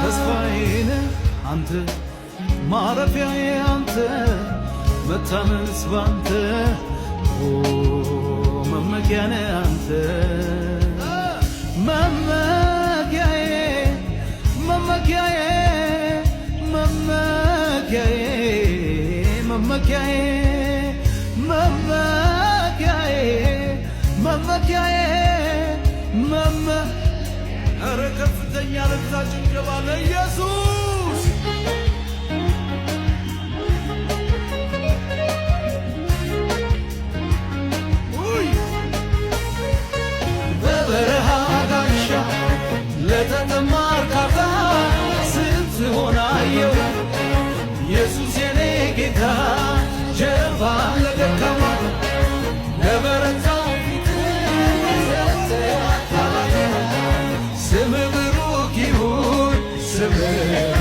ተስፋዬን አንተ ማረፊያዬ አንተ መታመንስ ባንተ መመኪያዬ አንተ መመኪያዬ መመኪያዬ መመኪያዬ መመኪያዬ መመኪያዬ መመኪያዬ ኧረ ከፍተኛ ለዛ ጭንገባ ለኢየሱስ በበረሃ ጋሻ ለተጠማ እርካታ ስትሆን አየሁ ኢየሱስ የኔ ጌታ ጀርባ ለደካማ ለበረታው ፊት ስምህ ብሩክ ይሁን ስምህ